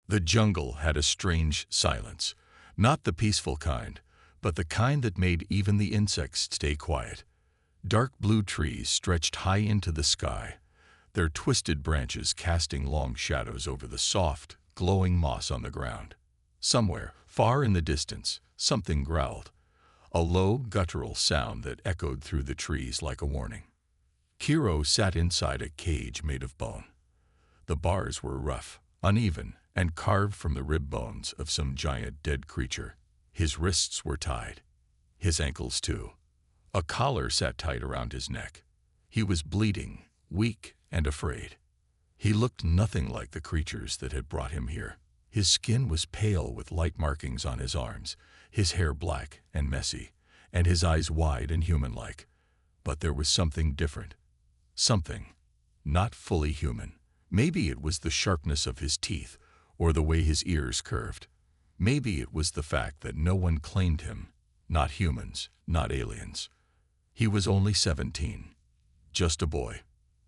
The jungle had a strange silence, not the peaceful kind, but the kind that made even the insects stay quiet. Dark blue trees stretched high into the sky, their twisted branches casting long shadows over the soft, glowing moss on the ground. Somewhere, far in the distance, something growled, a low, guttural sound that echoed through the trees like a warning. Kiro sat inside a cage made of bone. The bars were rough, uneven, and carved from the rib bones of some giant dead creature. His wrists were tied, his ankles too. A collar sat tight around his neck. He was bleeding, weak, and afraid. He looked nothing like the creatures that had brought him here. His skin was pale with light markings on his arms, his hair black and messy, and his eyes wide and human-like. But there was something different. Something not fully human. Maybe it was the sharpness of his teeth, or the way his ears curved. Maybe it was the fact that no one claimed him, not humans, not aliens. He was only 17, just a boy.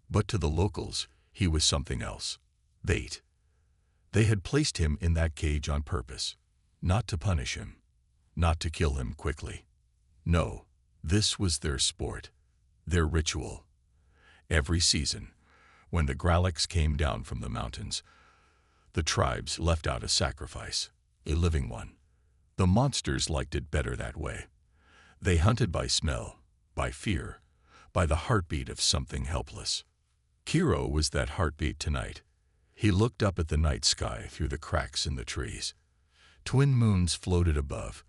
But to the locals, he was something else. Bait. They had placed him in that cage on purpose, not to punish him, not to kill him quickly. No, this was their sport, their ritual. Every season, when the Gralix came down from the mountains, the tribes left out a sacrifice, a living one. The monsters liked it better that way. They hunted by smell, by fear, by the heartbeat of something helpless. Kiro was that heartbeat tonight. He looked up at the night sky through the cracks in the trees. Twin moons floated above,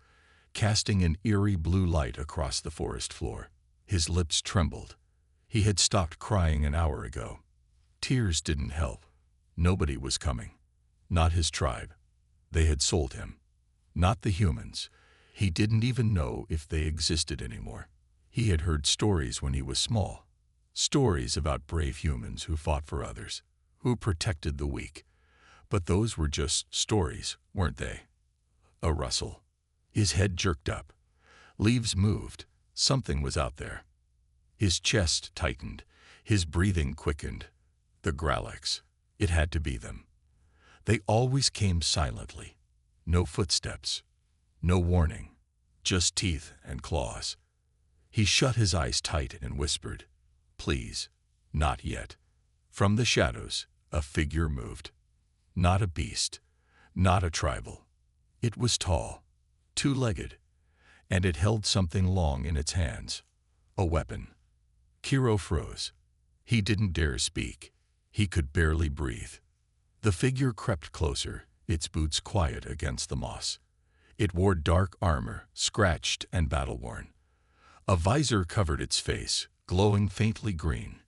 casting an eerie blue light across the forest floor. His lips trembled. He had stopped crying an hour ago. Tears didn't help. Nobody was coming. Not his tribe. They had sold him. Not the humans. He didn't even know if they existed anymore. He had heard stories when he was small. Stories about brave humans who fought for others, who protected the weak. But those were just stories, weren't they? A rustle. His head jerked up. Leaves moved. Something was out there. His chest tightened. His breathing quickened. The Gralix. It had to be them. They always came silently. No footsteps. No warning. Just teeth and claws. He shut his eyes tight and whispered, "Please, not yet." From the shadows, a figure moved. Not a beast. Not a tribal. It was tall, two-legged, and it held something long in its hands. A weapon. Kiro froze. He didn't dare speak. He could barely breathe. The figure crept closer, its boots quiet against the moss. It wore dark armor, scratched and battle-worn. A visor covered its face, glowing faintly green.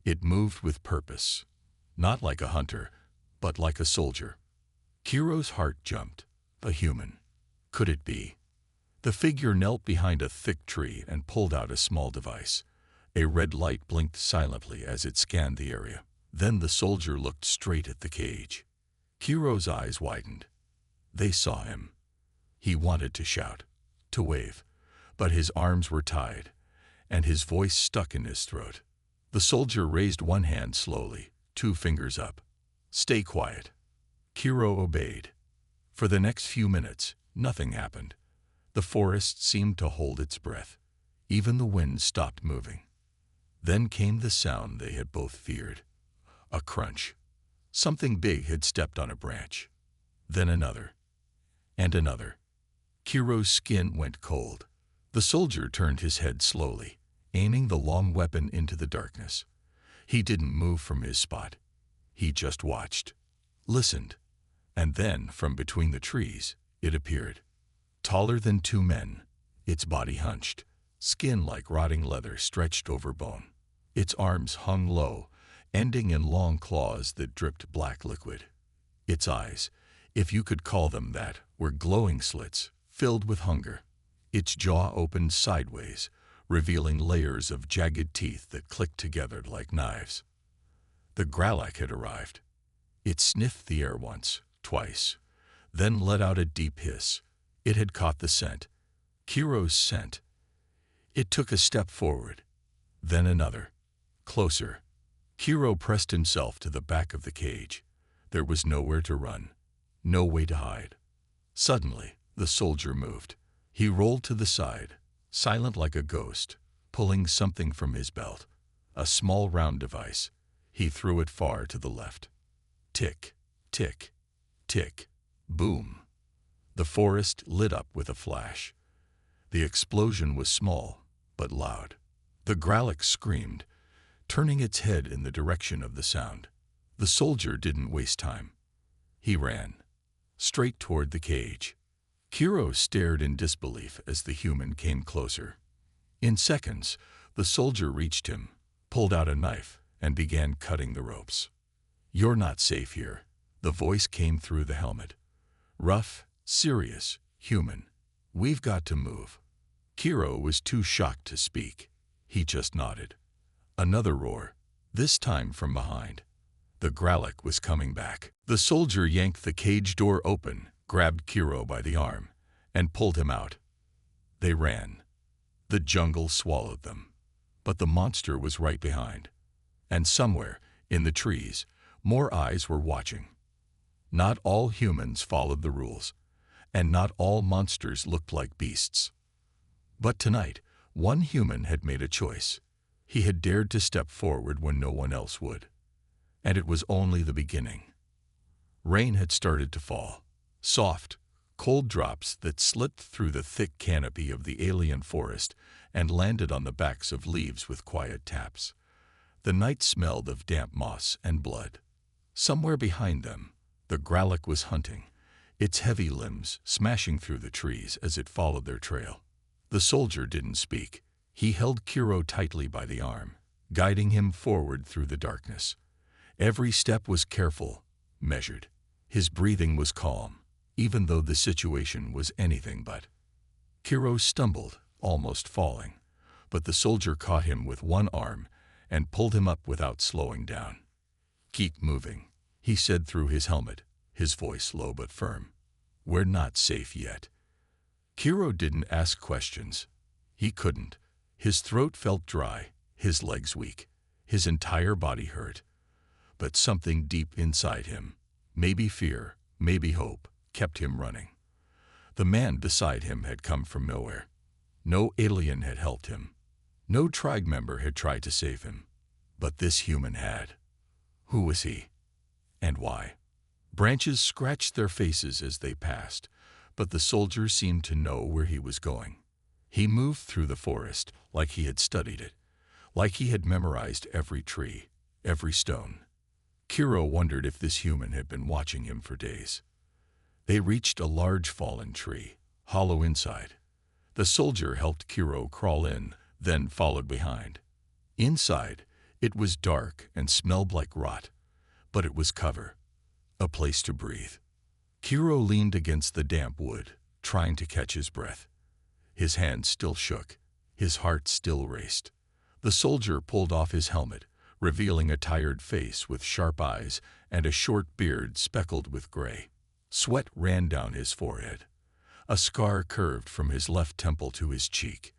It moved with purpose, not like a hunter, but like a soldier. Kiro's heart jumped. A human. Could it be? The figure knelt behind a thick tree and pulled out a small device. A red light blinked silently as it scanned the area. Then the soldier looked straight at the cage. Kiro's eyes widened. They saw him. He wanted to shout, to wave, but his arms were tied, and his voice stuck in his throat. The soldier raised one hand slowly, two fingers up. "Stay quiet." Kiro obeyed. For the next few minutes, nothing happened. The forest seemed to hold its breath. Even the wind stopped moving. Then came the sound they had both feared. A crunch. Something big had stepped on a branch. Then another. And another. Kiro's skin went cold. The soldier turned his head slowly, aiming the long weapon into the darkness. He didn't move from his spot. He just watched, listened, and then, from between the trees, it appeared. Taller than two men, its body hunched, skin like rotting leather stretched over bone. Its arms hung low, ending in long claws that dripped black liquid. Its eyes, if you could call them that, were glowing slits, filled with hunger. Its jaw opened sideways, revealing layers of jagged teeth that clicked together like knives. The Gralak had arrived. It sniffed the air once, twice, then let out a deep hiss. It had caught the scent. Kiro's scent. It took a step forward, then another. Closer. Kiro pressed himself to the back of the cage. There was nowhere to run. No way to hide. Suddenly, the soldier moved. He rolled to the side, silent like a ghost, pulling something from his belt. A small round device. He threw it far to the left. Tick, tick, tick, boom. The forest lit up with a flash. The explosion was small, but loud. The Gralloch screamed, turning its head in the direction of the sound. The soldier didn't waste time. He ran, straight toward the cage. Kiro stared in disbelief as the human came closer. In seconds, the soldier reached him, pulled out a knife, and began cutting the ropes. "You're not safe here," the voice came through the helmet. Rough, serious, human. "We've got to move." Kiro was too shocked to speak. He just nodded. Another roar, this time from behind. The Gralloch was coming back. The soldier yanked the cage door open, grabbed Kiro by the arm, and pulled him out. They ran. The jungle swallowed them. But the monster was right behind. And somewhere, in the trees, more eyes were watching. Not all humans followed the rules, and not all monsters looked like beasts. But tonight, one human had made a choice. He had dared to step forward when no one else would. And it was only the beginning. Rain had started to fall. Soft, cold drops that slipped through the thick canopy of the alien forest and landed on the backs of leaves with quiet taps. The night smelled of damp moss and blood. Somewhere behind them, the Gralloch was hunting, its heavy limbs smashing through the trees as it followed their trail. The soldier didn't speak. He held Kiro tightly by the arm, guiding him forward through the darkness. Every step was careful, measured. His breathing was calm, even though the situation was anything but. Kiro stumbled, almost falling, but the soldier caught him with one arm and pulled him up without slowing down. "Keep moving," he said through his helmet, his voice low but firm. "We're not safe yet." Kiro didn't ask questions. He couldn't. His throat felt dry, his legs weak, his entire body hurt. But something deep inside him, maybe fear, maybe hope, kept him running. The man beside him had come from nowhere. No alien had helped him. No tribe member had tried to save him. But this human had. Who was he? And why? Branches scratched their faces as they passed, but the soldier seemed to know where he was going. He moved through the forest like he had studied it, like he had memorized every tree, every stone. Kiro wondered if this human had been watching him for days. They reached a large fallen tree, hollow inside. The soldier helped Kiro crawl in, then followed behind. Inside, it was dark and smelled like rot, but it was cover, a place to breathe. Kiro leaned against the damp wood, trying to catch his breath. His hands still shook, his heart still raced. The soldier pulled off his helmet, revealing a tired face with sharp eyes and a short beard speckled with gray. Sweat ran down his forehead. A scar curved from his left temple to his cheek.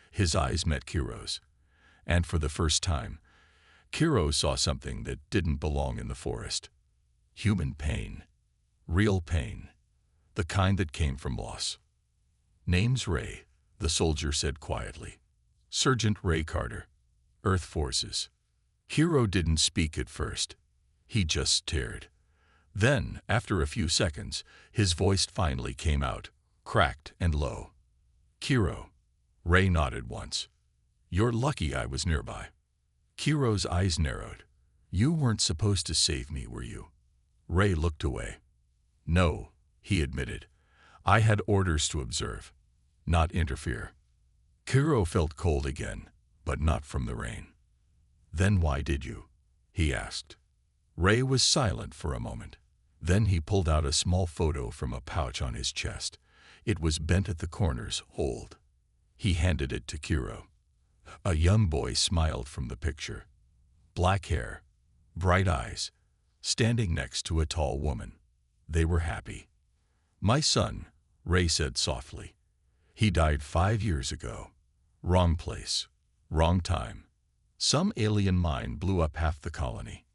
His eyes met Kiro's. And for the first time, Kiro saw something that didn't belong in the forest. Human pain. Real pain. The kind that came from loss. "Name's Ray," the soldier said quietly. "Sergeant Ray Carter, Earth Forces." Kiro didn't speak at first. He just stared. Then, after a few seconds, his voice finally came out, cracked and low. "Kiro." Ray nodded once. "You're lucky I was nearby." Kiro's eyes narrowed. "You weren't supposed to save me, were you?" Ray looked away. "No," he admitted. "I had orders to observe, not interfere." Kiro felt cold again, but not from the rain. "Then why did you?" he asked. Ray was silent for a moment. Then he pulled out a small photo from a pouch on his chest. It was bent at the corners, old. He handed it to Kiro. A young boy smiled from the picture. Black hair, bright eyes, standing next to a tall woman. They were happy. "My son," Ray said softly. "He died 5 years ago. Wrong place, wrong time. Some alien mine blew up half the colony."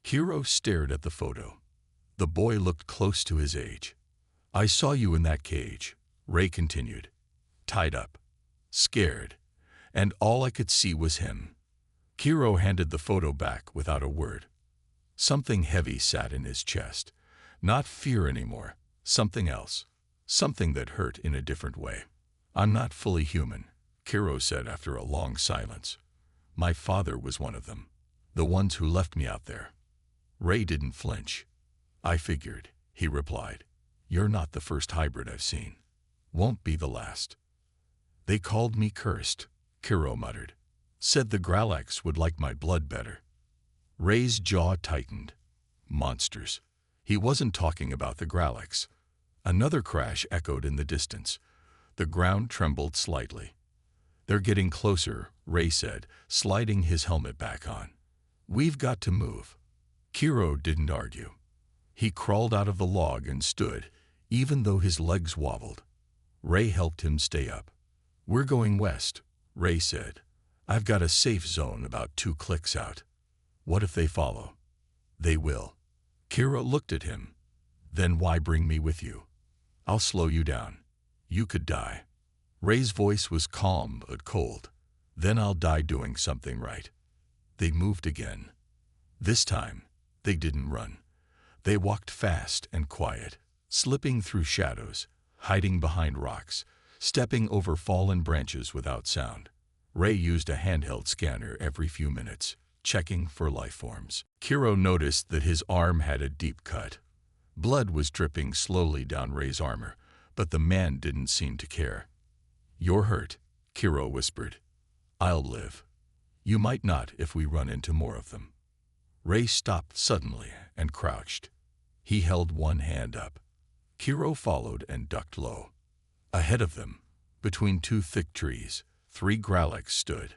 Kiro stared at the photo. The boy looked close to his age. I saw you in that cage, Ray continued. Tied up, scared, and all I could see was him. Kiro handed the photo back without a word. Something heavy sat in his chest. Not fear anymore, something else. Something that hurt in a different way. I'm not fully human, Kiro said after a long silence. My father was one of them. The ones who left me out there. Ray didn't flinch. I figured, he replied. You're not the first hybrid I've seen. Won't be the last. They called me cursed, Kiro muttered. Said the Gralax would like my blood better. Ray's jaw tightened. Monsters. He wasn't talking about the Gralax. Another crash echoed in the distance. The ground trembled slightly. They're getting closer, Ray said, sliding his helmet back on. We've got to move. Kiro didn't argue. He crawled out of the log and stood, even though his legs wobbled. Ray helped him stay up. We're going west, Ray said. I've got a safe zone about 2 clicks out. What if they follow? They will. Kiro looked at him. Then why bring me with you? I'll slow you down. You could die. Ray's voice was calm but cold. Then I'll die doing something right. They moved again. This time, they didn't run. They walked fast and quiet, slipping through shadows, hiding behind rocks, stepping over fallen branches without sound. Ray used a handheld scanner every few minutes, checking for life forms. Kiro noticed that his arm had a deep cut. Blood was dripping slowly down Ray's armor, but the man didn't seem to care. You're hurt, Kiro whispered. I'll live. You might not if we run into more of them. Ray stopped suddenly and crouched. He held one hand up. Kiro followed and ducked low. Ahead of them, between 2 thick trees, 3 Gralax stood,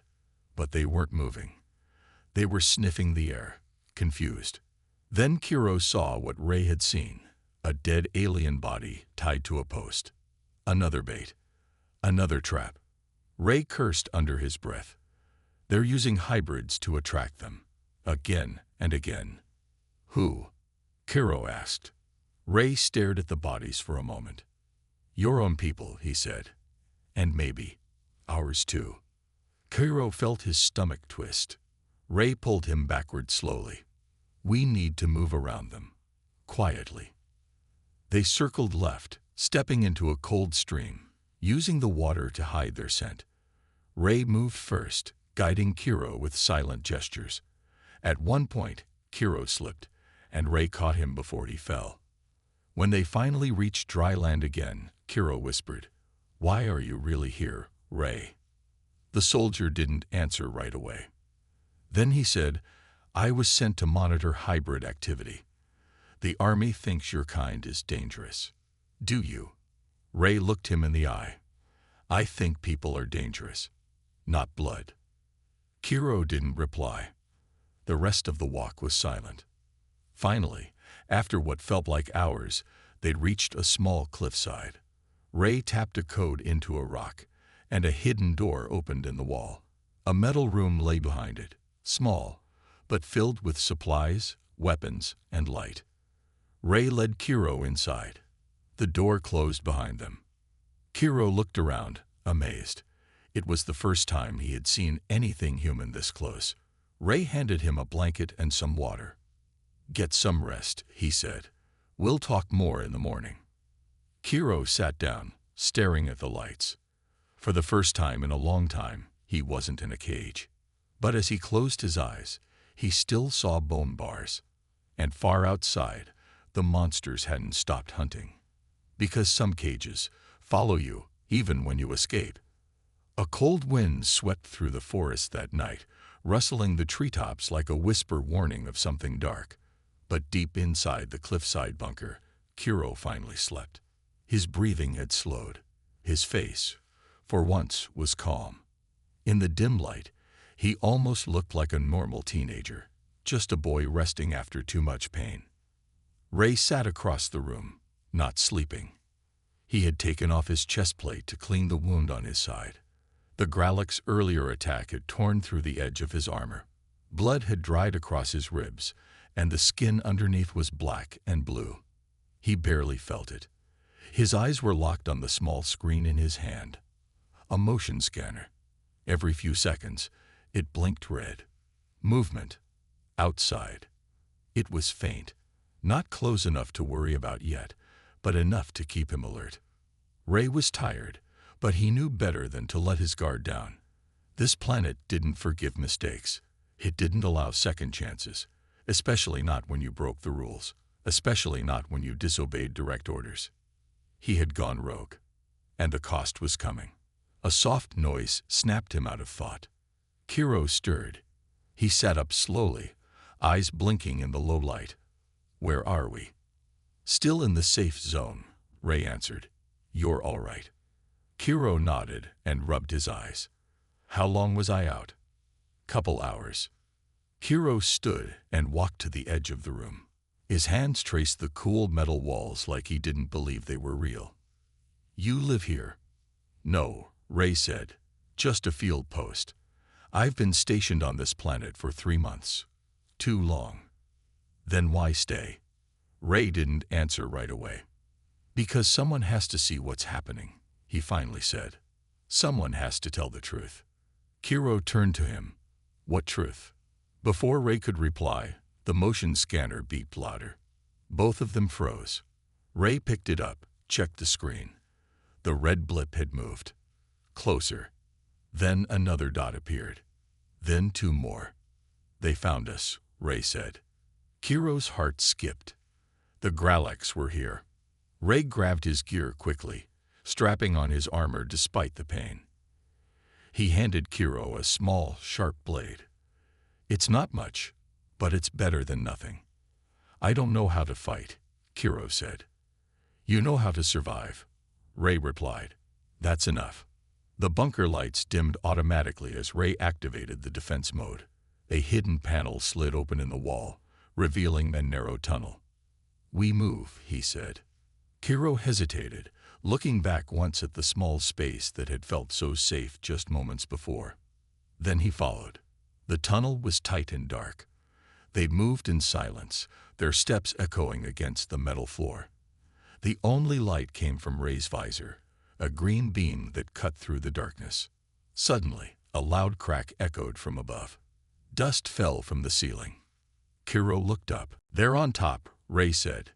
but they weren't moving. They were sniffing the air, confused. Then Kiro saw what Ray had seen, a dead alien body tied to a post. Another bait. Another trap. Ray cursed under his breath. They're using hybrids to attract them. Again and again. Who? Kiro asked. Ray stared at the bodies for a moment. Your own people, he said. And maybe ours too. Kiro felt his stomach twist. Ray pulled him backward slowly. We need to move around them. Quietly. They circled left, stepping into a cold stream, using the water to hide their scent. Ray moved first, guiding Kiro with silent gestures. At one point, Kiro slipped, and Ray caught him before he fell. When they finally reached dry land again, Kiro whispered, Why are you really here, Ray? The soldier didn't answer right away. Then he said, I was sent to monitor hybrid activity. The army thinks your kind is dangerous. Do you? Ray looked him in the eye. I think people are dangerous, not blood. Kiro didn't reply. The rest of the walk was silent. Finally, after what felt like hours, they'd reached a small cliffside. Ray tapped a code into a rock, and a hidden door opened in the wall. A metal room lay behind it, small, but filled with supplies, weapons, and light. Ray led Kiro inside. The door closed behind them. Kiro looked around, amazed. It was the first time he had seen anything human this close. Ray handed him a blanket and some water. Get some rest, he said. We'll talk more in the morning. Kiro sat down, staring at the lights. For the first time in a long time, he wasn't in a cage. But as he closed his eyes, he still saw bone bars. And far outside, the monsters hadn't stopped hunting. Because some cages follow you even when you escape. A cold wind swept through the forest that night, rustling the treetops like a whisper warning of something dark. But deep inside the cliffside bunker, Kiro finally slept. His breathing had slowed. His face, for once, was calm. In the dim light, he almost looked like a normal teenager, just a boy resting after too much pain. Ray sat across the room, not sleeping. He had taken off his chest plate to clean the wound on his side. The Gralax's earlier attack had torn through the edge of his armor. Blood had dried across his ribs, and the skin underneath was black and blue. He barely felt it. His eyes were locked on the small screen in his hand. A motion scanner. Every few seconds, it blinked red. Movement. Outside. It was faint. Not close enough to worry about yet, but enough to keep him alert. Ray was tired, but he knew better than to let his guard down. This planet didn't forgive mistakes. It didn't allow second chances, especially not when you broke the rules, especially not when you disobeyed direct orders. He had gone rogue, and the cost was coming. A soft noise snapped him out of thought. Kiro stirred. He sat up slowly, eyes blinking in the low light. "Where are we?" "Still in the safe zone," Ray answered. "You're all right." Kiro nodded and rubbed his eyes. "How long was I out?" "Couple hours." Kiro stood and walked to the edge of the room. His hands traced the cool metal walls like he didn't believe they were real. "You live here?" "No," Ray said. "Just a field post. I've been stationed on this planet for 3 months. Too long." "Then why stay?" Ray didn't answer right away. "Because someone has to see what's happening," he finally said. "Someone has to tell the truth." Kiro turned to him. "What truth?" Before Ray could reply, the motion scanner beeped louder. Both of them froze. Ray picked it up, checked the screen. The red blip had moved. Closer. Then another dot appeared. Then 2 more. "They found us," Ray said. Kiro's heart skipped. The Graleks were here. Ray grabbed his gear quickly, strapping on his armor despite the pain. He handed Kiro a small, sharp blade. "It's not much, but it's better than nothing." "I don't know how to fight," Kiro said. "You know how to survive," Ray replied. "That's enough." The bunker lights dimmed automatically as Ray activated the defense mode. A hidden panel slid open in the wall, revealing a narrow tunnel. "We move," he said. Kiro hesitated, looking back once at the small space that had felt so safe just moments before. Then he followed. The tunnel was tight and dark. They moved in silence, their steps echoing against the metal floor. The only light came from Ray's visor, a green beam that cut through the darkness. Suddenly, a loud crack echoed from above. Dust fell from the ceiling. Kiro looked up. "They're on top," Ray said,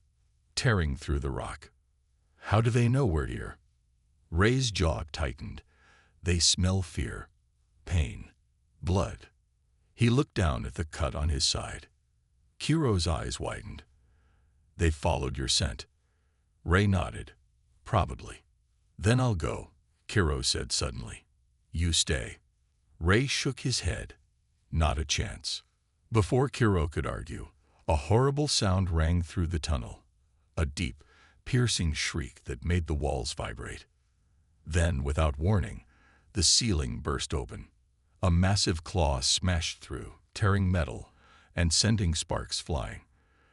tearing through the rock. "How do they know we're here?" Ray's jaw tightened. "They smell fear, pain, blood." He looked down at the cut on his side. Kiro's eyes widened. "They followed your scent." Ray nodded. "Probably." "Then I'll go," Kiro said suddenly. "You stay." Ray shook his head. Not a chance. Before Kiro could argue, a horrible sound rang through the tunnel. A deep, piercing shriek that made the walls vibrate. Then, without warning, the ceiling burst open. A massive claw smashed through, tearing metal and sending sparks flying.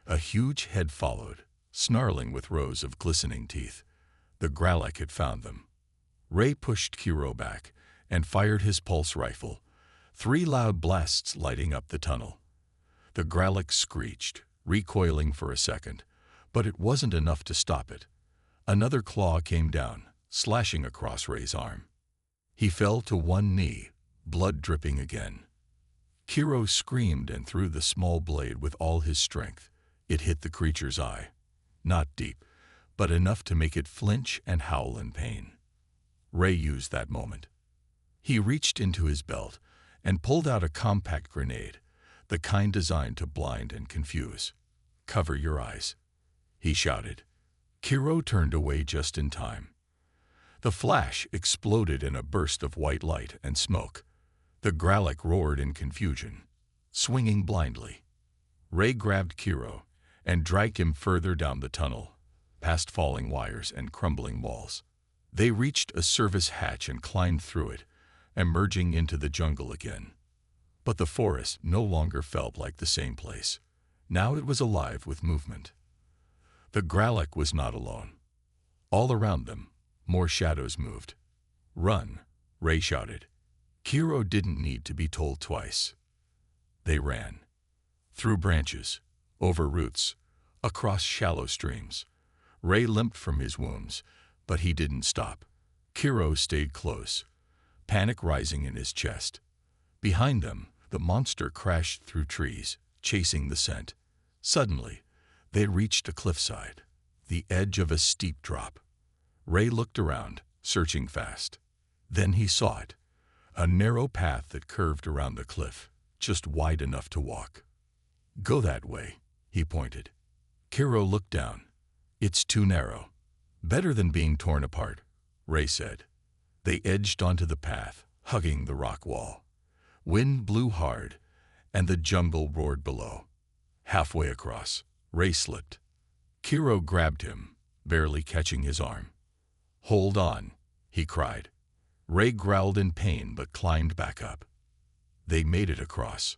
A huge head followed, snarling with rows of glistening teeth. The Gralek had found them. Ray pushed Kiro back and fired his pulse rifle, 3 loud blasts lighting up the tunnel. The Gralek screeched, recoiling for a second, but it wasn't enough to stop it. Another claw came down, slashing across Ray's arm. He fell to one knee, blood dripping again. Kiro screamed and threw the small blade with all his strength. It hit the creature's eye. Not deep, but enough to make it flinch and howl in pain. Ray used that moment. He reached into his belt and pulled out a compact grenade, the kind designed to blind and confuse. "Cover your eyes," he shouted. Kiro turned away just in time. The flash exploded in a burst of white light and smoke. The Gralek roared in confusion, swinging blindly. Ray grabbed Kiro and dragged him further down the tunnel, past falling wires and crumbling walls. They reached a service hatch and climbed through it, emerging into the jungle again. But the forest no longer felt like the same place. Now it was alive with movement. The Gralek was not alone. All around them, more shadows moved. "Run," Ray shouted. Kiro didn't need to be told twice. They ran. Through branches, over roots, across shallow streams. Ray limped from his wounds, but he didn't stop. Kiro stayed close, panic rising in his chest. Behind them, the monster crashed through trees, chasing the scent. Suddenly, they reached a cliffside, the edge of a steep drop. Ray looked around, searching fast. Then he saw it, a narrow path that curved around the cliff, just wide enough to walk. "Go that way," he pointed. Kiro looked down. "It's too narrow." "Better than being torn apart," Ray said. They edged onto the path, hugging the rock wall. Wind blew hard, and the jungle roared below. Halfway across, Ray slipped. Kiro grabbed him, barely catching his arm. "Hold on," he cried. Ray growled in pain but climbed back up. They made it across.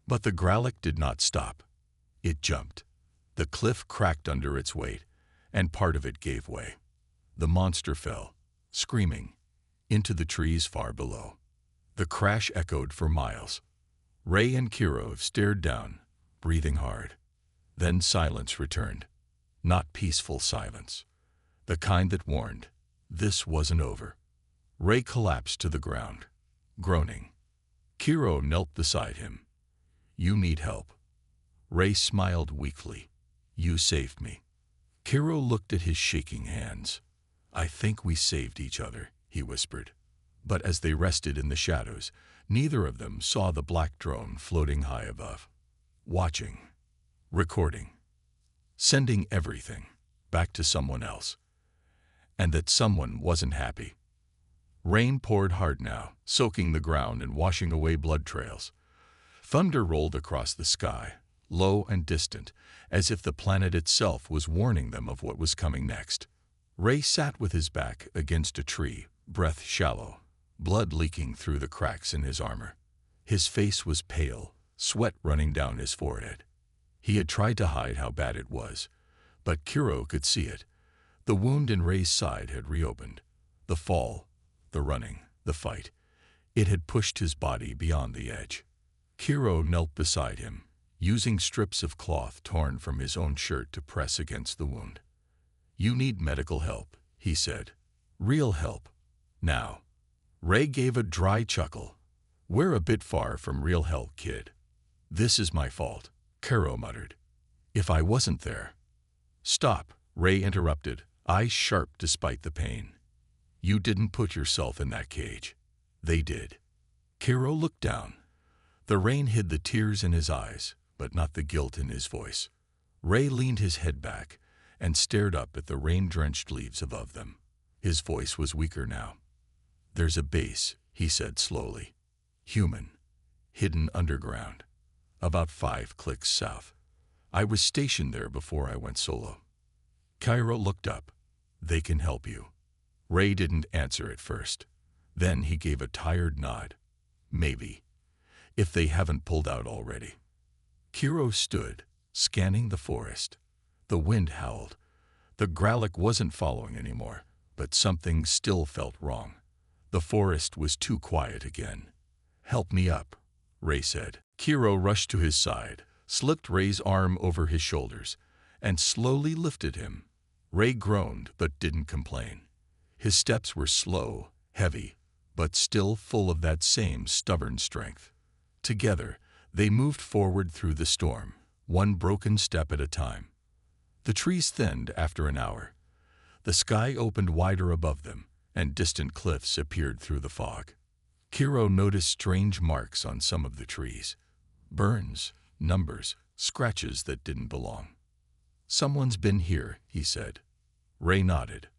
But the Growlithe did not stop. It jumped. The cliff cracked under its weight, and part of it gave way. The monster fell, screaming, into the trees far below. The crash echoed for miles. Ray and Kiro stared down, breathing hard. Then silence returned. Not peaceful silence. The kind that warned, this wasn't over. Ray collapsed to the ground, groaning. Kiro knelt beside him. "You need help." Ray smiled weakly. "You saved me." Kiro looked at his shaking hands. "I think we saved each other," he whispered. But as they rested in the shadows, neither of them saw the black drone floating high above. Watching. Recording. Sending everything back to someone else. And that someone wasn't happy. Rain poured hard now, soaking the ground and washing away blood trails. Thunder rolled across the sky, low and distant, as if the planet itself was warning them of what was coming next. Ray sat with his back against a tree, breath shallow, blood leaking through the cracks in his armor. His face was pale, sweat running down his forehead. He had tried to hide how bad it was, but Kiro could see it. The wound in Ray's side had reopened. The fall, the running, the fight. It had pushed his body beyond the edge. Kiro knelt beside him, using strips of cloth torn from his own shirt to press against the wound. "You need medical help," he said. "Real help. Now." Ray gave a dry chuckle. "We're a bit far from real help, kid." "This is my fault," Kiro muttered. "If I wasn't there." "Stop," Ray interrupted, eyes sharp despite the pain. "You didn't put yourself in that cage. They did." Kiro looked down. The rain hid the tears in his eyes, but not the guilt in his voice. Ray leaned his head back and stared up at the rain-drenched leaves above them. His voice was weaker now. "There's a base," he said slowly. "Human. Hidden underground. About 5 clicks south. I was stationed there before I went solo." Kiro looked up. "They can help you." Ray didn't answer at first. Then he gave a tired nod. "Maybe. If they haven't pulled out already." Kiro stood, scanning the forest. The wind howled. The Growlithe wasn't following anymore, but something still felt wrong. The forest was too quiet again. "Help me up," Ray said. Kiro rushed to his side, slipped Ray's arm over his shoulders, and slowly lifted him. Ray groaned but didn't complain. His steps were slow, heavy, but still full of that same stubborn strength. Together, they moved forward through the storm, one broken step at a time. The trees thinned after an hour. The sky opened wider above them, and distant cliffs appeared through the fog. Kiro noticed strange marks on some of the trees. Burns, numbers, scratches that didn't belong. "Someone's been here," he said. Ray nodded.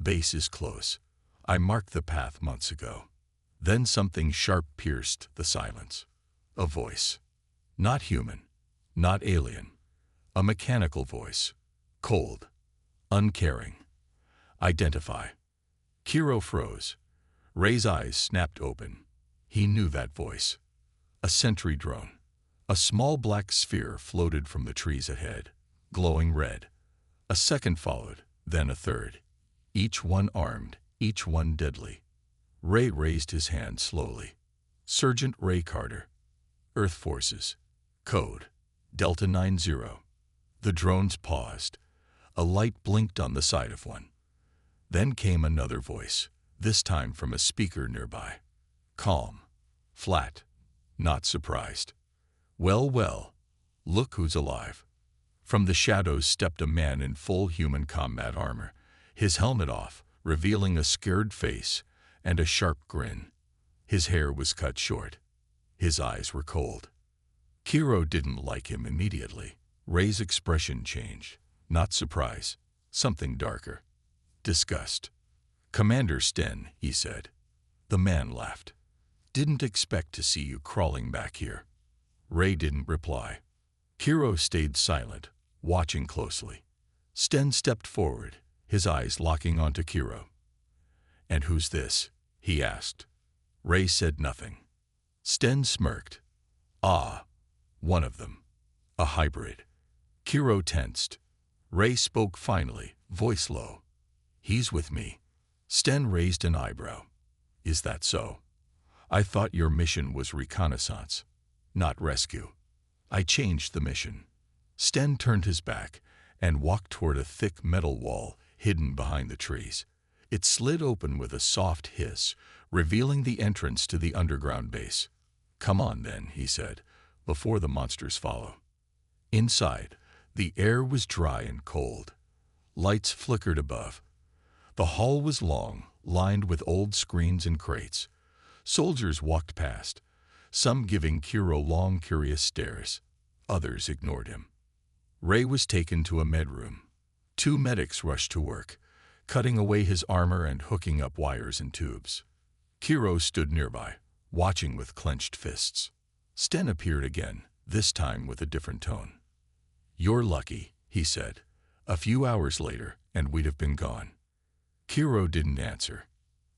"Base is close. I marked the path months ago." Then something sharp pierced the silence. A voice. Not human, not alien. A mechanical voice. Cold. Uncaring. "Identify." Kiro froze. Ray's eyes snapped open. He knew that voice. A sentry drone. A small black sphere floated from the trees ahead, glowing red. A second followed, then a third. Each one armed, each one deadly. Ray raised his hand slowly. "Sergeant Ray Carter. Earth Forces. Code. Delta 90. The drones paused. A light blinked on the side of one. Then came another voice, this time from a speaker nearby. Calm. Flat. Not surprised. Well, well. Look who's alive. From the shadows stepped a man in full human combat armor, his helmet off, revealing a scared face and a sharp grin. His hair was cut short. His eyes were cold. Kiro didn't like him immediately. Ray's expression changed. Not surprise. Something darker. Disgust. "Commander Sten," he said. The man laughed. "Didn't expect to see you crawling back here." Ray didn't reply. Kiro stayed silent, watching closely. Sten stepped forward, his eyes locking onto Kiro. "And who's this?" he asked. Ray said nothing. Sten smirked. "Ah, one of them. A hybrid." Kiro tensed. Ray spoke finally, voice low. "He's with me." Sten raised an eyebrow. "Is that so? I thought your mission was reconnaissance, not rescue." "I changed the mission." Sten turned his back and walked toward a thick metal wall hidden behind the trees. It slid open with a soft hiss, revealing the entrance to the underground base. "Come on then," he said, "before the monsters follow." Inside, the air was dry and cold. Lights flickered above. The hall was long, lined with old screens and crates. Soldiers walked past, some giving Kiro long, curious stares. Others ignored him. Ray was taken to a med room. 2 medics rushed to work, cutting away his armor and hooking up wires and tubes. Kiro stood nearby, watching with clenched fists. Sten appeared again, this time with a different tone. "You're lucky," he said. "A few hours later, and we'd have been gone." Kiro didn't answer.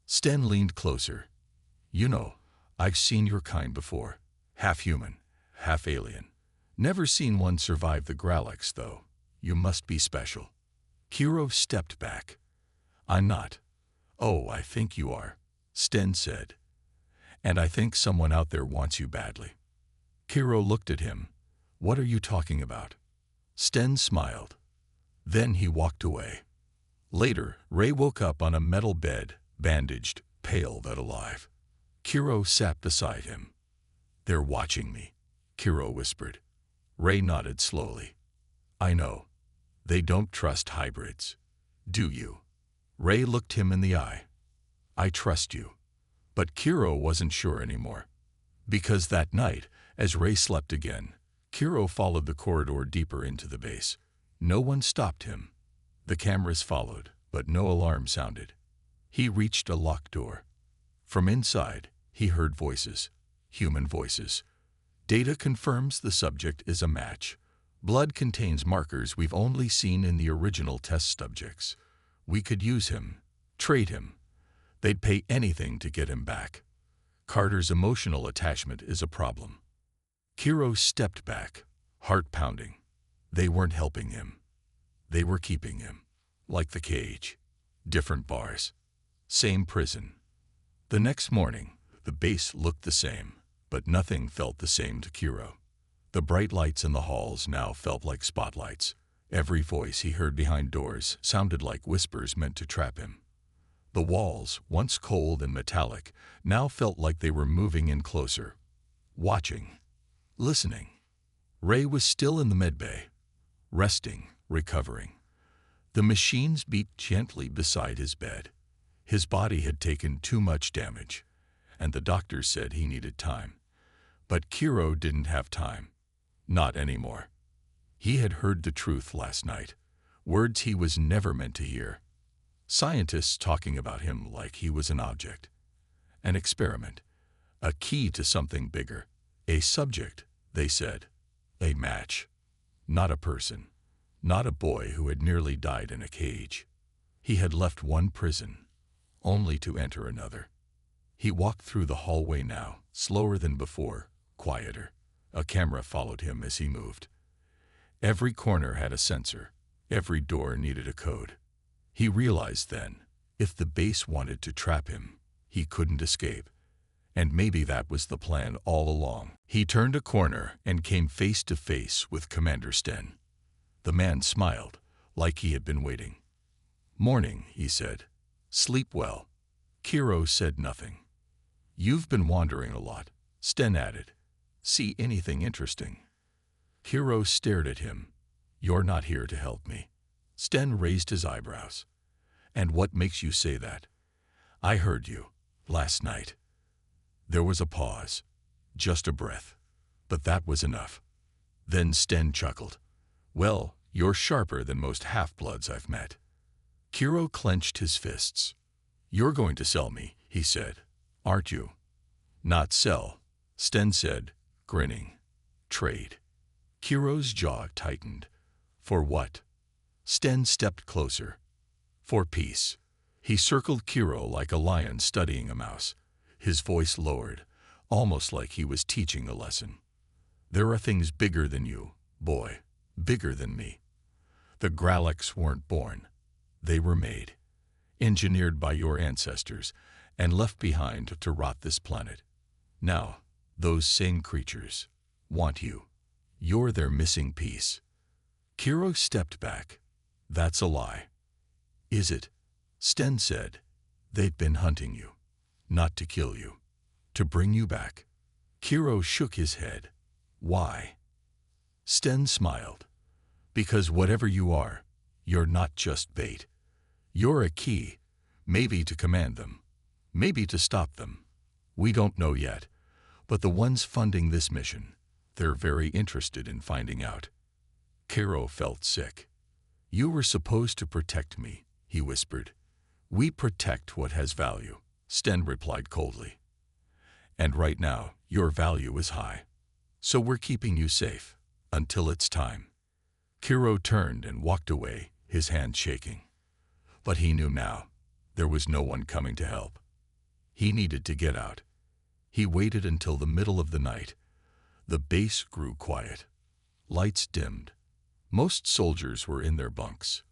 Sten leaned closer. "You know, I've seen your kind before. Half human, half alien. Never seen one survive the Gralix, though. You must be special." Kiro stepped back. "I'm not." "Oh, I think you are," Sten said. "And I think someone out there wants you badly." Kiro looked at him. "What are you talking about?" Sten smiled. Then he walked away. Later, Ray woke up on a metal bed, bandaged, pale but alive. Kiro sat beside him. "They're watching me," Kiro whispered. Ray nodded slowly. "I know. They don't trust hybrids. Do you?" Ray looked him in the eye. "I trust you." But Kiro wasn't sure anymore. Because that night, as Ray slept again, Kiro followed the corridor deeper into the base. No one stopped him. The cameras followed, but no alarm sounded. He reached a locked door. From inside, he heard voices. Human voices. "Data confirms the subject is a match. Blood contains markers we've only seen in the original test subjects. We could use him. Trade him. They'd pay anything to get him back. Carter's emotional attachment is a problem." Kiro stepped back, heart pounding. They weren't helping him. They were keeping him. Like the cage. Different bars. Same prison. The next morning, the base looked the same, but nothing felt the same to Kiro. The bright lights in the halls now felt like spotlights. Every voice he heard behind doors sounded like whispers meant to trap him. The walls, once cold and metallic, now felt like they were moving in closer. Watching. Listening. Ray was still in the medbay. Resting, recovering. The machines beat gently beside his bed. His body had taken too much damage, and the doctor said he needed time. But Kiro didn't have time. Not anymore. He had heard the truth last night, words he was never meant to hear. Scientists talking about him like he was an object, an experiment, a key to something bigger, a subject, they said, a match, not a person, not a boy who had nearly died in a cage. He had left one prison, only to enter another. He walked through the hallway now, slower than before, quieter. A camera followed him as he moved. Every corner had a sensor. Every door needed a code. He realized then, if the base wanted to trap him, he couldn't escape. And maybe that was the plan all along. He turned a corner and came face to face with Commander Sten. The man smiled, like he had been waiting. "Morning," he said. "Sleep well." Kiro said nothing. "You've been wandering a lot," Sten added. "See anything interesting?" Kiro stared at him. "You're not here to help me." Sten raised his eyebrows. "And what makes you say that?" "I heard you, last night." There was a pause, just a breath, but that was enough. Then Sten chuckled. "Well, you're sharper than most half-bloods I've met." Kiro clenched his fists. "You're going to sell me," he said, "aren't you?" "Not sell," Sten said, grinning. "Trade." Kiro's jaw tightened. "For what?" Sten stepped closer. "For peace." He circled Kiro like a lion studying a mouse. His voice lowered, almost like he was teaching a lesson. "There are things bigger than you, boy, bigger than me. The Graleks weren't born. They were made, engineered by your ancestors, and left behind to rot this planet. Now, those same creatures want you. You're their missing piece." Kiro stepped back. "That's a lie." "Is it?" Sten said. "They've been hunting you. Not to kill you. To bring you back." Kiro shook his head. "Why?" Sten smiled. "Because whatever you are, you're not just bait. You're a key, maybe to command them, maybe to stop them. We don't know yet, but the ones funding this mission, they're very interested in finding out." Kiro felt sick. "You were supposed to protect me," he whispered. "We protect what has value," Sten replied coldly. "And right now, your value is high. So we're keeping you safe, until it's time." Kiro turned and walked away, his hand shaking. But he knew now, there was no one coming to help. He needed to get out. He waited until the middle of the night. The base grew quiet. Lights dimmed. Most soldiers were in their bunks.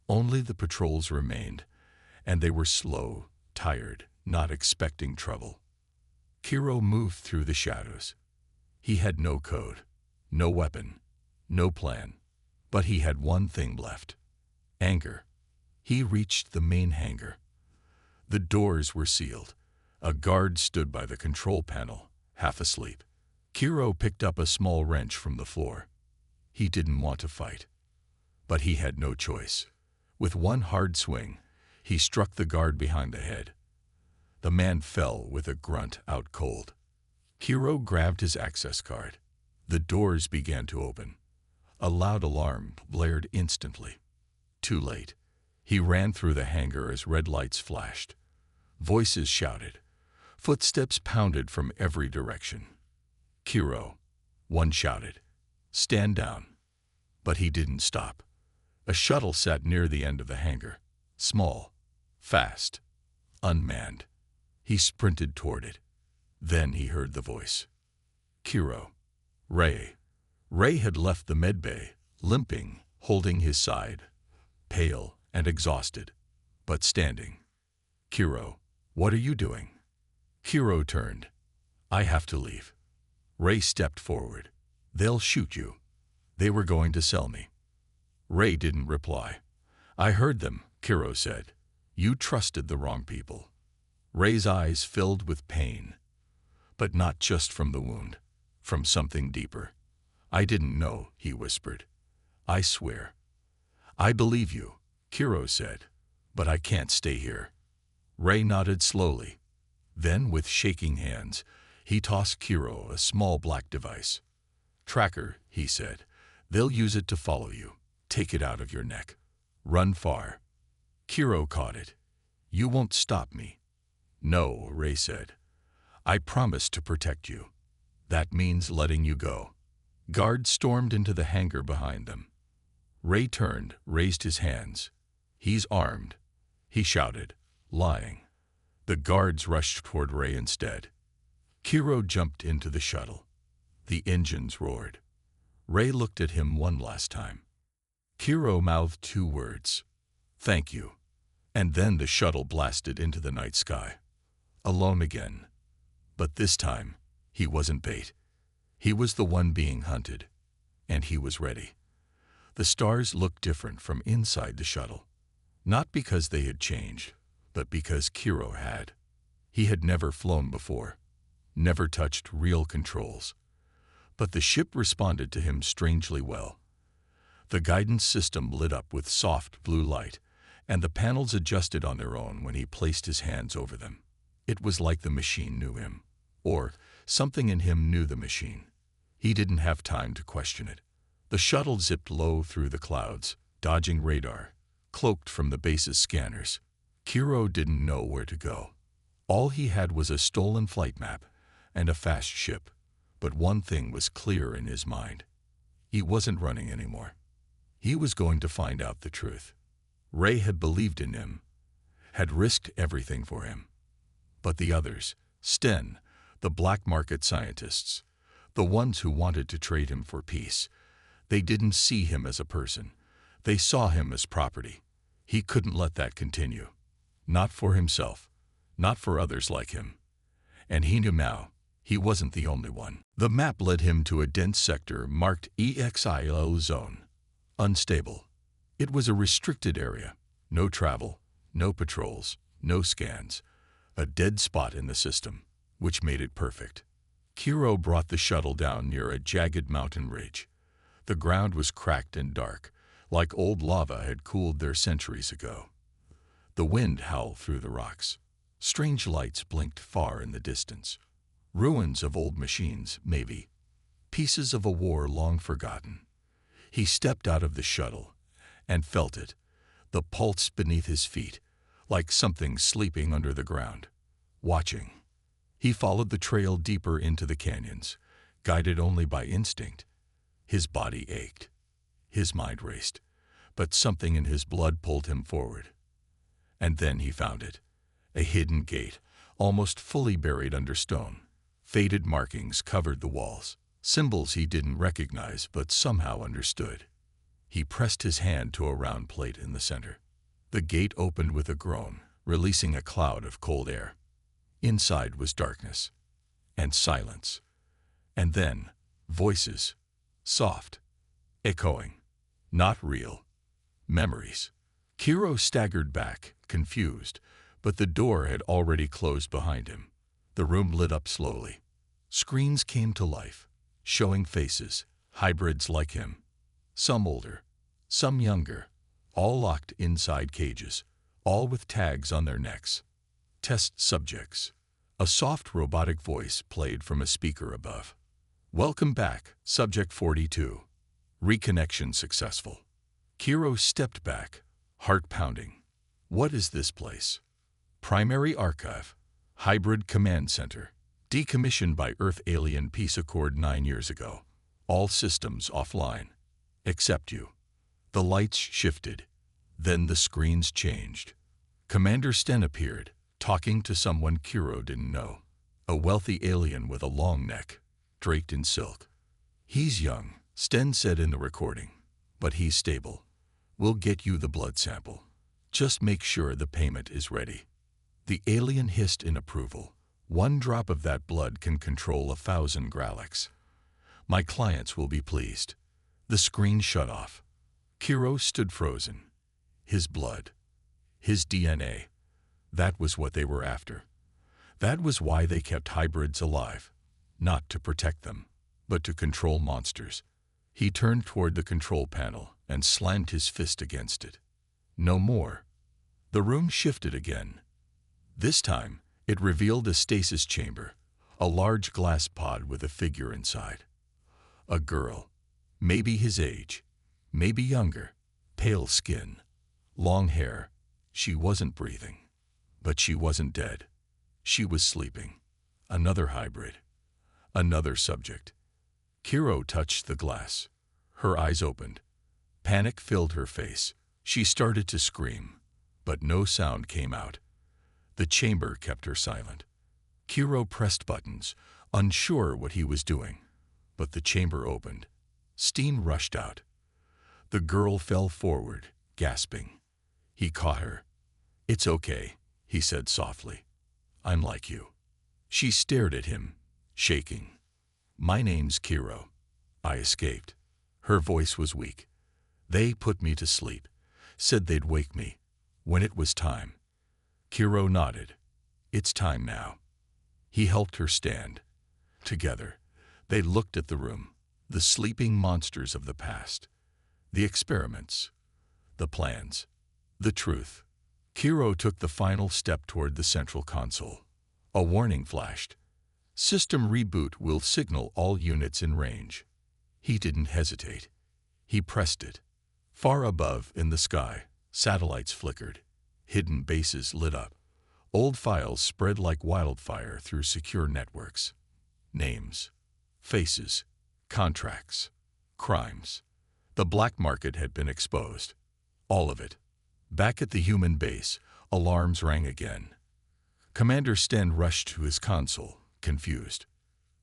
Only the patrols remained, and they were slow, tired, not expecting trouble. Kiro moved through the shadows. He had no code, no weapon, no plan, but he had one thing left: anger. He reached the main hangar. The doors were sealed. A guard stood by the control panel, half asleep. Kiro picked up a small wrench from the floor. He didn't want to fight, but he had no choice. With one hard swing, he struck the guard behind the head. The man fell with a grunt, out cold. Kiro grabbed his access card. The doors began to open. A loud alarm blared instantly. Too late. He ran through the hangar as red lights flashed. Voices shouted. Footsteps pounded from every direction. "Kiro," one shouted. "Stand down." But he didn't stop. A shuttle sat near the end of the hangar. Small, fast, unmanned. He sprinted toward it. Then he heard the voice. "Kiro." "Ray." Ray had left the medbay, limping, holding his side, pale and exhausted, but standing. "Kiro, what are you doing?" Kiro turned. "I have to leave." Ray stepped forward. "They'll shoot you." "They were going to sell me." Ray didn't reply. "I heard them," Kiro said. "You trusted the wrong people." Ray's eyes filled with pain. But not just from the wound, from something deeper. "I didn't know," he whispered. "I swear." "I believe you," Kiro said, "but I can't stay here." Ray nodded slowly. Then, with shaking hands, he tossed Kiro a small black device. "Tracker," he said. "They'll use it to follow you. Take it out of your neck. Run far." Kiro caught it. "You won't stop me." "No," Ray said. "I promise to protect you. That means letting you go." Guards stormed into the hangar behind them. Ray turned, raised his hands. "He's armed," he shouted, lying. The guards rushed toward Ray instead. Kiro jumped into the shuttle. The engines roared. Ray looked at him one last time. Kiro mouthed 2 words. "Thank you." And then the shuttle blasted into the night sky. Alone again. But this time, he wasn't bait. He was the one being hunted. And he was ready. The stars looked different from inside the shuttle. Not because they had changed, but because Kiro had. He had never flown before, never touched real controls. But the ship responded to him strangely well. The guidance system lit up with soft blue light, and the panels adjusted on their own when he placed his hands over them. It was like the machine knew him, or something in him knew the machine. He didn't have time to question it. The shuttle zipped low through the clouds, dodging radar, cloaked from the base's scanners. Kiro didn't know where to go. All he had was a stolen flight map and a fast ship. But one thing was clear in his mind. He wasn't running anymore. He was going to find out the truth. Ray had believed in him, had risked everything for him. But the others, Sten, the black market scientists, the ones who wanted to trade him for peace, they didn't see him as a person. They saw him as property. He couldn't let that continue. Not for himself, not for others like him. And he knew now he wasn't the only one. The map led him to a dense sector marked EXIL zone. Unstable. It was a restricted area. No travel, no patrols, no scans. A dead spot in the system, which made it perfect. Kiro brought the shuttle down near a jagged mountain ridge. The ground was cracked and dark, like old lava had cooled there centuries ago. The wind howled through the rocks. Strange lights blinked far in the distance. Ruins of old machines, maybe. Pieces of a war long forgotten. He stepped out of the shuttle and felt it, the pulse beneath his feet, like something sleeping under the ground, watching. He followed the trail deeper into the canyons, guided only by instinct. His body ached. His mind raced, but something in his blood pulled him forward. And then he found it, a hidden gate, almost fully buried under stone. Faded markings covered the walls, symbols he didn't recognize but somehow understood. He pressed his hand to a round plate in the center. The gate opened with a groan, releasing a cloud of cold air. Inside was darkness and silence. And then, voices, soft, echoing, not real, memories. Kiro staggered back, confused, but the door had already closed behind him. The room lit up slowly. Screens came to life, showing faces, hybrids like him. Some older, some younger, all locked inside cages, all with tags on their necks. Test subjects. A soft robotic voice played from a speaker above. Welcome back, Subject 42. Reconnection successful. Kiro stepped back, heart pounding. What is this place? Primary Archive. Hybrid Command Center. Decommissioned by Earth Alien Peace Accord 9 years ago. All systems offline. Except you. The lights shifted. Then the screens changed. Commander Sten appeared, talking to someone Kiro didn't know. A wealthy alien with a long neck, draped in silk. He's young, Sten said in the recording, but he's stable. We'll get you the blood sample. Just make sure the payment is ready. The alien hissed in approval. 1 drop of that blood can control 1,000 Gralics. My clients will be pleased. The screen shut off. Kiro stood frozen. His blood. His DNA. That was what they were after. That was why they kept hybrids alive. Not to protect them, but to control monsters. He turned toward the control panel and slammed his fist against it. No more. The room shifted again. This time, it revealed a stasis chamber, a large glass pod with a figure inside. A girl, maybe his age, maybe younger, pale skin, long hair. She wasn't breathing, but she wasn't dead. She was sleeping. Another hybrid. Another subject. Kiro touched the glass. Her eyes opened. Panic filled her face. She started to scream, but no sound came out. The chamber kept her silent. Kiro pressed buttons, unsure what he was doing, but the chamber opened. Steam rushed out. The girl fell forward, gasping. He caught her. It's okay, he said softly. I'm like you. She stared at him, shaking. My name's Kiro. I escaped. Her voice was weak. They put me to sleep, said they'd wake me when it was time. Kiro nodded. It's time now. He helped her stand. Together, they looked at the room, the sleeping monsters of the past, the experiments, the plans, the truth. Kiro took the final step toward the central console. A warning flashed. System reboot will signal all units in range. He didn't hesitate. He pressed it. Far above, in the sky, satellites flickered. Hidden bases lit up. Old files spread like wildfire through secure networks. Names, faces, contracts, crimes. The black market had been exposed. All of it. Back at the human base, alarms rang again. Commander Sten rushed to his console, confused.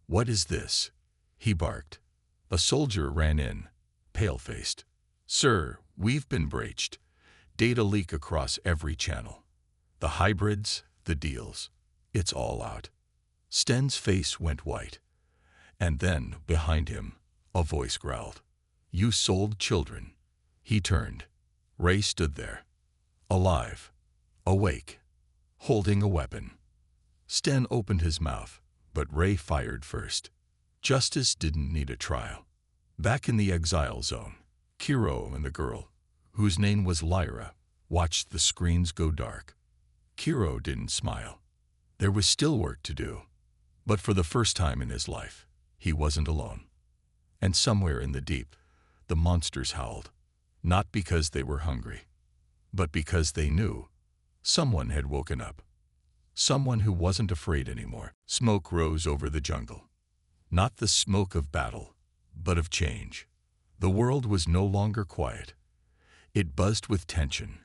What is this? He barked. A soldier ran in, pale-faced. Sir, we've been breached. Data leak across every channel. The hybrids, the deals. It's all out. Sten's face went white. And then, behind him, a voice growled. You sold children. He turned. Ray stood there. Alive. Awake. Holding a weapon. Sten opened his mouth, but Ray fired first. Justice didn't need a trial. Back in the exile zone, Kiro and the girl, whose name was Lyra, watched the screens go dark. Kiro didn't smile. There was still work to do. But for the first time in his life, he wasn't alone. And somewhere in the deep, the monsters howled. Not because they were hungry, but because they knew someone had woken up. Someone who wasn't afraid anymore. Smoke rose over the jungle. Not the smoke of battle, but of change. The world was no longer quiet. It buzzed with tension.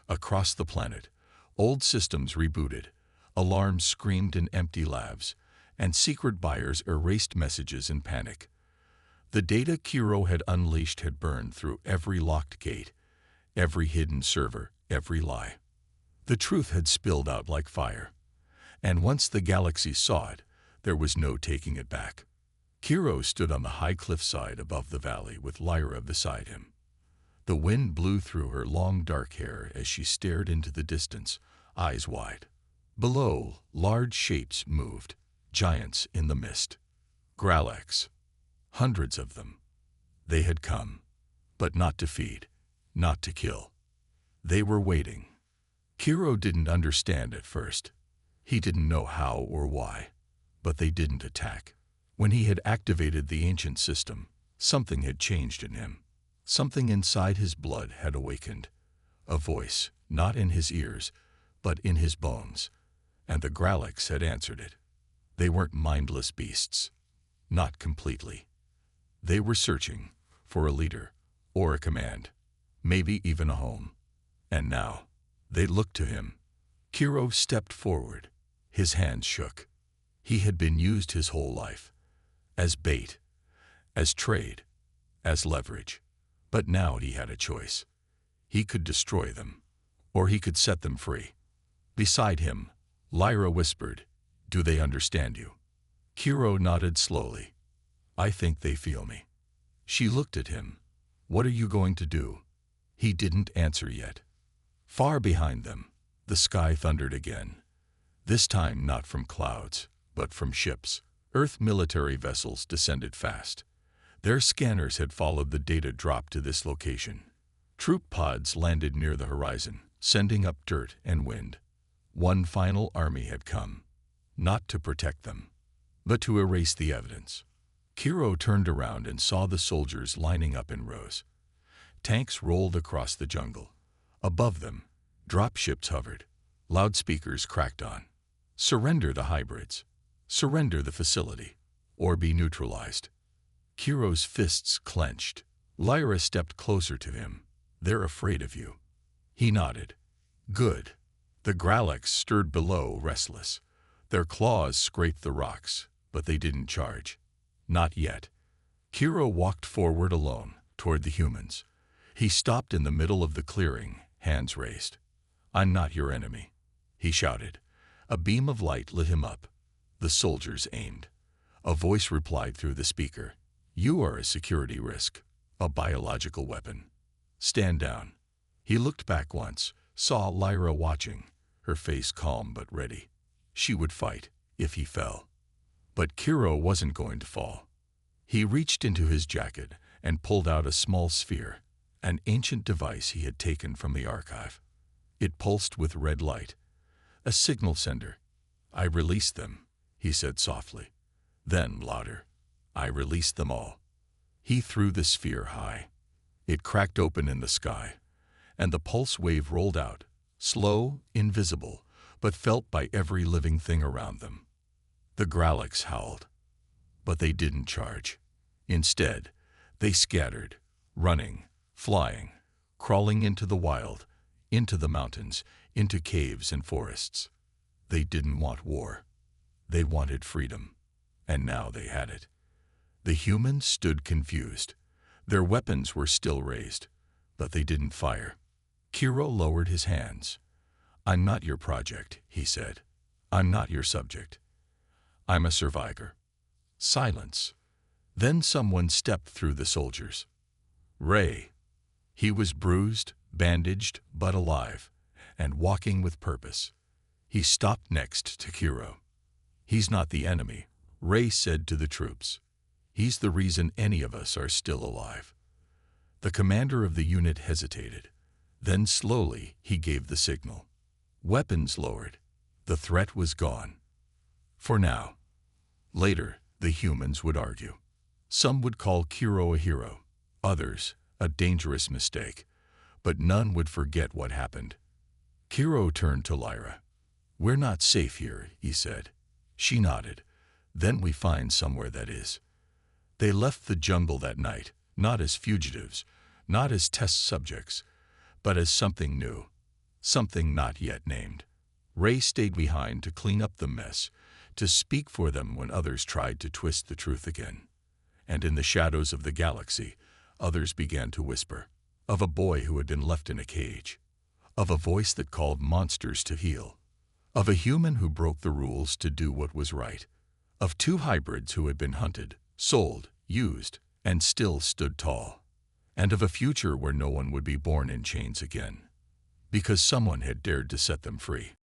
Across the planet, old systems rebooted, alarms screamed in empty labs, and secret buyers erased messages in panic. The data Kiro had unleashed had burned through every locked gate, every hidden server, every lie. The truth had spilled out like fire. And once the galaxy saw it, there was no taking it back. Kiro stood on the high cliffside above the valley with Lyra beside him. The wind blew through her long dark hair as she stared into the distance, eyes wide. Below, large shapes moved, giants in the mist. Gralax. Hundreds of them. They had come, but not to feed, not to kill. They were waiting. Kiro didn't understand at first. He didn't know how or why, but they didn't attack. When he had activated the ancient system, something had changed in him. Something inside his blood had awakened. A voice, not in his ears, but in his bones. And the Gralax had answered it. They weren't mindless beasts. Not completely. They were searching for a leader, or a command, maybe even a home. And now, they looked to him. Kiro stepped forward. His hands shook. He had been used his whole life. As bait, as trade, as leverage. But now he had a choice. He could destroy them, or he could set them free. Beside him, Lyra whispered, "Do they understand you?" Kiro nodded slowly. "I think they feel me." She looked at him. "What are you going to do?" He didn't answer yet. Far behind them, the sky thundered again. This time not from clouds, but from ships. Earth military vessels descended fast. Their scanners had followed the data drop to this location. Troop pods landed near the horizon, sending up dirt and wind. One final army had come, not to protect them, but to erase the evidence. Kiro turned around and saw the soldiers lining up in rows. Tanks rolled across the jungle. Above them, dropships hovered. Loudspeakers cracked on. "Surrender the hybrids. Surrender the facility, or be neutralized." Kiro's fists clenched. Lyra stepped closer to him. "They're afraid of you." He nodded. "Good." The Gralax stirred below, restless. Their claws scraped the rocks, but they didn't charge. Not yet. Kiro walked forward alone, toward the humans. He stopped in the middle of the clearing, hands raised. "I'm not your enemy," he shouted. A beam of light lit him up. The soldiers aimed. A voice replied through the speaker. "You are a security risk, a biological weapon." Stand down. He looked back once, saw Lyra watching, her face calm but ready. She would fight, if he fell. But Kiro wasn't going to fall. He reached into his jacket and pulled out a small sphere, an ancient device he had taken from the archive. It pulsed with red light. A signal sender. I released them, he said softly. Then, louder, I released them all. He threw the sphere high. It cracked open in the sky, and the pulse wave rolled out, slow, invisible, but felt by every living thing around them. The Gralix howled. But they didn't charge. Instead, they scattered, running, flying, crawling into the wild, into the mountains, into caves and forests. They didn't want war. They wanted freedom. And now they had it. The humans stood confused. Their weapons were still raised, but they didn't fire. Kiro lowered his hands. I'm not your project, he said. I'm not your subject. I'm a survivor. Silence. Then someone stepped through the soldiers. Ray. He was bruised, bandaged, but alive, and walking with purpose. He stopped next to Kiro. He's not the enemy, Ray said to the troops. He's the reason any of us are still alive. The commander of the unit hesitated. Then slowly he gave the signal. Weapons lowered. The threat was gone. For now. Later, the humans would argue. Some would call Kiro a hero, others a dangerous mistake, but none would forget what happened. Kiro turned to Lyra. We're not safe here, he said. She nodded. Then we find somewhere that is. They left the jungle that night, not as fugitives, not as test subjects, but as something new, something not yet named. Ray stayed behind to clean up the mess, to speak for them when others tried to twist the truth again. And in the shadows of the galaxy, others began to whisper, of a boy who had been left in a cage, of a voice that called monsters to heal, of a human who broke the rules to do what was right, of two hybrids who had been hunted, sold, used, and still stood tall, and of a future where no one would be born in chains again, because someone had dared to set them free.